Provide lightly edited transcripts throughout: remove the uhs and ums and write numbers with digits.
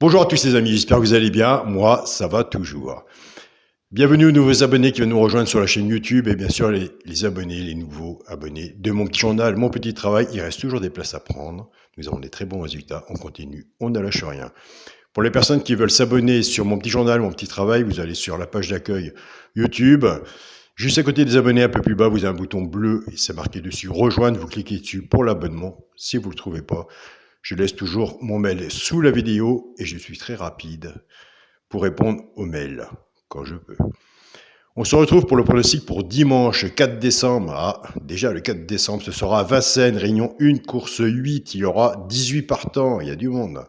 Bonjour à tous les amis, j'espère que vous allez bien. Moi, ça va toujours. Bienvenue aux nouveaux abonnés qui viennent nous rejoindre sur la chaîne YouTube et bien sûr les abonnés, les nouveaux abonnés de mon petit journal, mon petit travail. Il reste toujours des places à prendre. Nous avons des très bons résultats. On continue, on ne lâche rien. Pour les personnes qui veulent s'abonner sur mon petit journal, mon petit travail, vous allez sur la page d'accueil YouTube. Juste à côté des abonnés, un peu plus bas, vous avez un bouton bleu et c'est marqué dessus rejoindre. Vous cliquez dessus pour l'abonnement si vous ne le trouvez pas. Je laisse toujours mon mail sous la vidéo et je suis très rapide pour répondre aux mails quand je peux. On se retrouve pour le pronostic pour dimanche 4 décembre. Ah, déjà le 4 décembre, ce sera à Vincennes, réunion 1, course 8. Il y aura 18 partants, il y a du monde.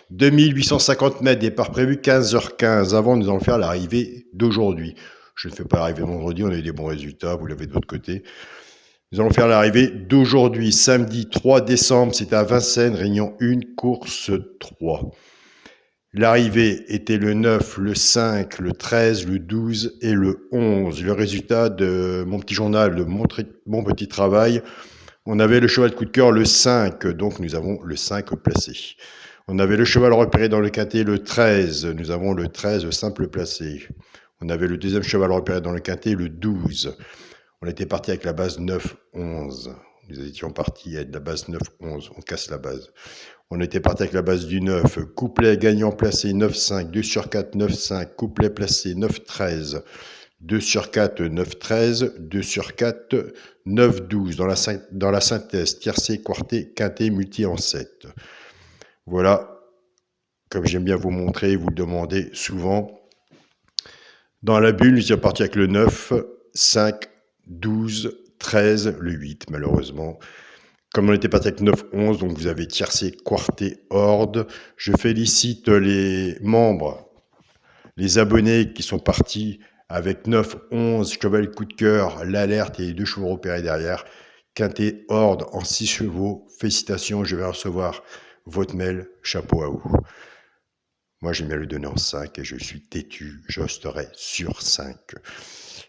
2850 mètres, départ prévu 15h15. Avant, nous allons faire l'arrivée d'aujourd'hui. Je ne fais pas l'arrivée vendredi, on a eu des bons résultats, vous l'avez de votre côté. Nous allons faire l'arrivée d'aujourd'hui, samedi 3 décembre, c'est à Vincennes, réunion 1, course 3. L'arrivée était le 9, le 5, le 13, le 12 et le 11. Le résultat de mon petit journal, de mon petit travail, on avait le cheval de coup de cœur le 5, donc nous avons le 5 placé. On avait le cheval repéré dans le quintet le 13, nous avons le 13 simple placé. On avait le deuxième cheval repéré dans le quintet le 12. On était parti avec la base 9-11. Nous étions partis avec la base 9-11. On casse la base. On était parti avec la base du 9. Couplet gagnant placé 9-5. 2 sur 4, 9-5. Couplet placé 9-13. 2 sur 4, 9-13. 2 sur 4, 9-12. Dans la synthèse, tiercé, quarté, quinté, multi en 7. Voilà. Comme j'aime bien vous montrer, vous le demandez souvent. Dans la bulle, nous étions partis avec le 9, 5, 12, 13, le 8, malheureusement. Comme on était parti avec 9, 11, donc vous avez tiercé, quarté, horde. Je félicite les membres, les abonnés qui sont partis avec 9, 11, cheval coup de cœur, l'alerte et les 2 chevaux repérés derrière. Quintet, horde en 6 chevaux. Félicitations, je vais recevoir votre mail. Chapeau à vous. Moi, j'aime bien le donner en 5 et je suis têtu. Je resterai sur 5.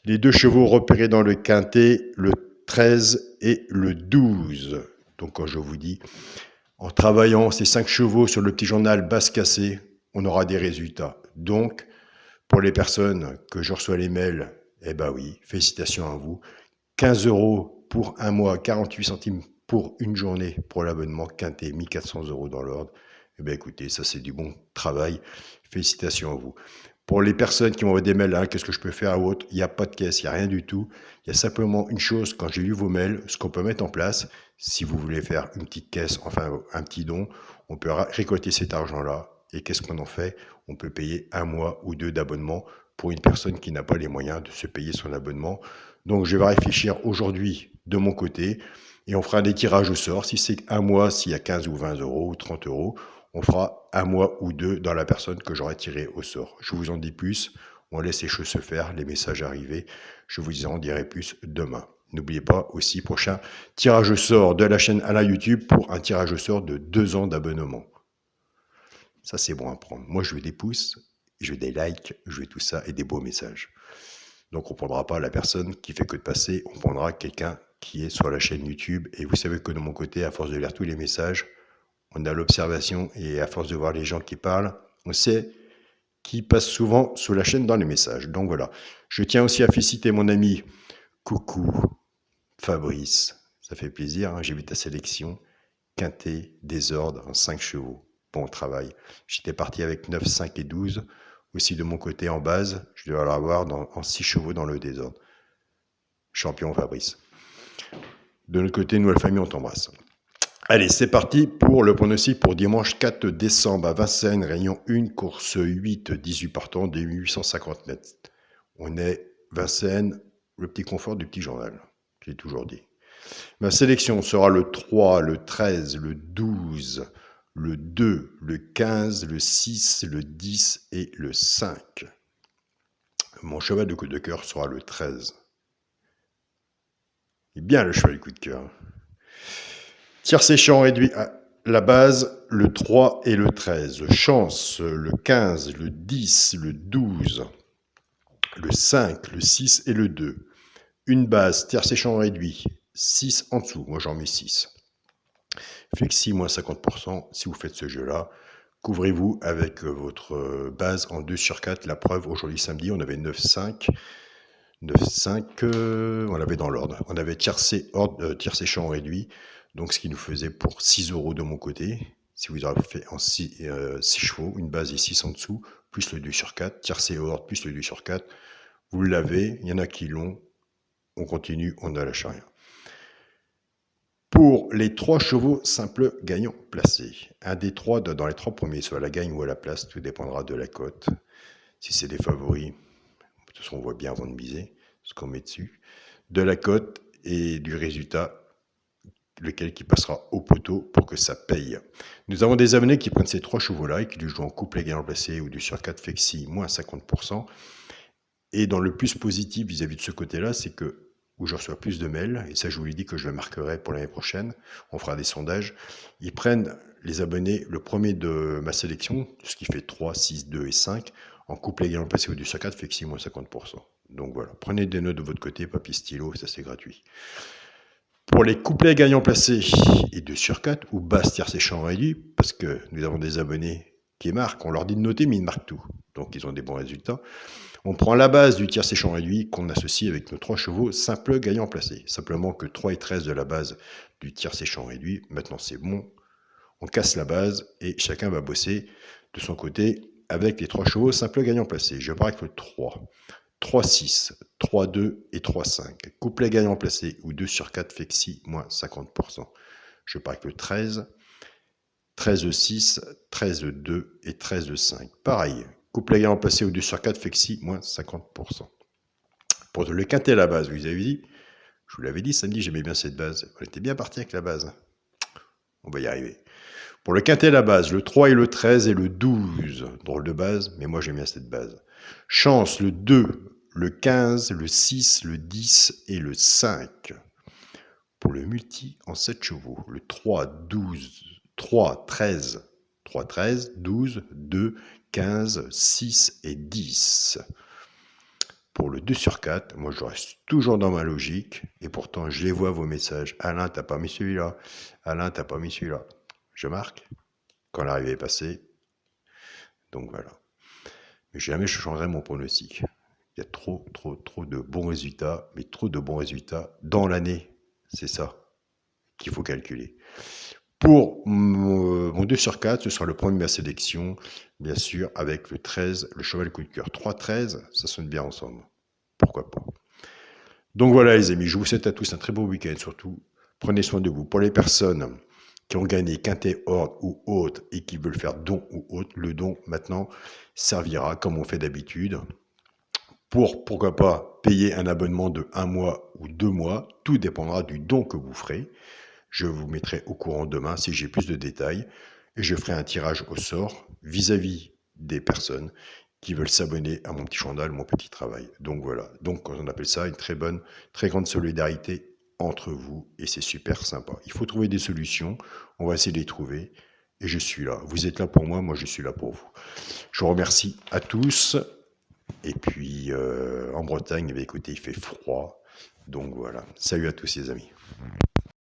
Les 2 chevaux repérés dans le quintet, le 13 et le 12. Donc quand je vous dis, en travaillant ces 5 chevaux sur le petit journal basse cassée, on aura des résultats. Donc, pour les personnes que je reçois les mails, eh ben oui, félicitations à vous. 15 € pour un mois, 48 centimes pour une journée pour l'abonnement quintet, 1400 € dans l'ordre. Eh bien écoutez, ça c'est du bon travail. Félicitations à vous. Pour les personnes qui m'envoient des mails, hein, qu'est-ce que je peux faire ou autre, il n'y a pas de caisse, il n'y a rien du tout. Il y a simplement une chose, quand j'ai lu vos mails, ce qu'on peut mettre en place, si vous voulez faire une petite caisse, enfin un petit don, on peut récolter cet argent-là. Et qu'est-ce qu'on en fait? On peut payer 1 mois ou 2 d'abonnement pour une personne qui n'a pas les moyens de se payer son abonnement. Donc je vais réfléchir aujourd'hui de mon côté et on fera des tirages au sort. Si c'est 1 mois, s'il y a 15 ou 20 € ou 30 €, on fera 1 mois ou 2 dans la personne que j'aurai tiré au sort. Je vous en dis plus, on laisse les choses se faire, les messages arriver. Je vous en dirai plus demain. N'oubliez pas aussi, prochain tirage au sort de la chaîne à la YouTube pour un tirage au sort de 2 ans d'abonnement. Ça, c'est bon à prendre. Moi, je veux des pouces, je veux des likes, je veux tout ça et des beaux messages. Donc, on ne prendra pas la personne qui fait que de passer, on prendra quelqu'un qui est sur la chaîne YouTube. Et vous savez que de mon côté, à force de lire tous les messages, on a l'observation et à force de voir les gens qui parlent, on sait qui passe souvent sous la chaîne dans les messages. Donc voilà. Je tiens aussi à féliciter mon ami Coucou Fabrice. Ça fait plaisir, hein, j'ai vu ta sélection. Quintet, désordre, en 5 chevaux. Bon travail. J'étais parti avec 9, 5 et 12. Aussi de mon côté en base, je dois l'avoir en 6 chevaux dans le désordre. Champion Fabrice. De notre côté, nous, la famille, on t'embrasse. Allez, c'est parti pour le pronostic pour dimanche 4 décembre à Vincennes, réunion 1, course 8, 18 partants, 2850 mètres. On est Vincennes, le petit confort du petit journal, j'ai toujours dit. Ma sélection sera le 3, le 13, le 12, le 2, le 15, le 6, le 10 et le 5. Mon cheval de coup de cœur sera le 13. Et bien le cheval de coup de cœur. Tiercé champ réduit à la base, le 3 et le 13. Chance, le 15, le 10, le 12, le 5, le 6 et le 2. Une base, tiercé champ réduit, 6 en dessous. Moi, j'en mets 6. Flexi, moins 50% si vous faites ce jeu-là. Couvrez-vous avec votre base en 2 sur 4. La preuve, aujourd'hui samedi, on avait 9,5. 9,5, on l'avait dans l'ordre. On avait tiercé champ réduit, donc ce qui nous faisait pour 6 € de mon côté. Si vous avez fait en 6 chevaux, une base et 6 en dessous, plus le 2 sur 4, tiercé ordre plus le 2 sur 4, vous l'avez. Il y en a qui l'ont. On continue, on ne lâche rien. Pour les 3 chevaux simples gagnants placés, un des 3 dans les 3 premiers, soit à la gagne ou à la place, tout dépendra de la cote. Si c'est des favoris, de toute façon on voit bien avant de miser ce qu'on met dessus, de la cote et du résultat, lequel qui passera au poteau pour que ça paye. Nous avons des abonnés qui prennent ces 3 chevaux-là et qui lui jouent en couplet gagnant placé ou du sur 4 flexi, moins 50%. Et dans le plus positif vis-à-vis de ce côté-là, c'est que où je reçois plus de mails, et ça je vous l'ai dit que je le marquerai pour l'année prochaine, on fera des sondages, ils prennent les abonnés, le premier de ma sélection, ce qui fait 3, 6, 2 et 5, en couplet gagnant placé ou du sur 4, flexi, moins 50%. Donc voilà, prenez des notes de votre côté, papier stylo, ça c'est gratuit. Pour les couplets gagnants placés et 2 sur 4, ou basse tierce et champ réduit, parce que nous avons des abonnés qui marquent, on leur dit de noter, mais ils marquent tout. Donc ils ont des bons résultats. On prend la base du tiercé champ réduit qu'on associe avec nos 3 chevaux simples gagnants placés. Simplement que 3 et 13 de la base du tiercé champ réduit, maintenant c'est bon. On casse la base et chacun va bosser de son côté avec les 3 chevaux simples gagnants placés. Je pars avec le 3. 3-6, 3-2 et 3-5. Couplet gagnant placé ou 2 sur 4 flexi, moins 50%. Je pars avec le 13, 13-6, 13-2 et 13-5. Pareil, couplet gagnant placé ou 2 sur 4 flexi, moins 50%. Pour le quintet à la base, vous avez dit, je vous l'avais dit samedi, j'aimais bien cette base. On était bien parti avec la base. On va y arriver. Pour le quintet à la base, le 3 et le 13 et le 12. Drôle de base, mais moi j'aime bien cette base. Chance, le 2, le 15, le 6, le 10 et le 5. Pour le multi en 7 chevaux, le 3, 12, 3, 13, 3, 13, 12, 2, 15, 6 et 10. Pour le 2 sur 4, moi je reste toujours dans ma logique, et pourtant je les vois vos messages. Alain, t'as pas mis celui-là. Alain, t'as pas mis celui-là. Je marque quand l'arrivée est passée. Donc voilà. Mais jamais je changerai mon pronostic. Il y a trop de bons résultats, mais trop de bons résultats dans l'année. C'est ça qu'il faut calculer. Pour mon 2 sur 4, ce sera le premier de ma sélection, bien sûr, avec le 13, le cheval coup de cœur. 3-13, ça sonne bien ensemble. Pourquoi pas. Donc voilà les amis, je vous souhaite à tous un très beau week-end. Surtout, prenez soin de vous. Pour les personnes qui ont gagné quintet, ordre ou autre et qui veulent faire don ou autre, le don maintenant servira comme on fait d'habitude pour, pourquoi pas, payer un abonnement de 1 mois ou 2 mois. Tout dépendra du don que vous ferez. Je vous mettrai au courant demain si j'ai plus de détails et je ferai un tirage au sort vis-à-vis des personnes qui veulent s'abonner à mon petit journal, mon petit travail. Donc voilà, donc on appelle ça une très grande solidarité entre vous et c'est super sympa. Il faut trouver des solutions, on va essayer de les trouver et je suis là. Vous êtes là pour moi, moi je suis là pour vous. Je vous remercie à tous et puis en Bretagne, écoutez, il fait froid. Donc voilà, salut à tous les amis.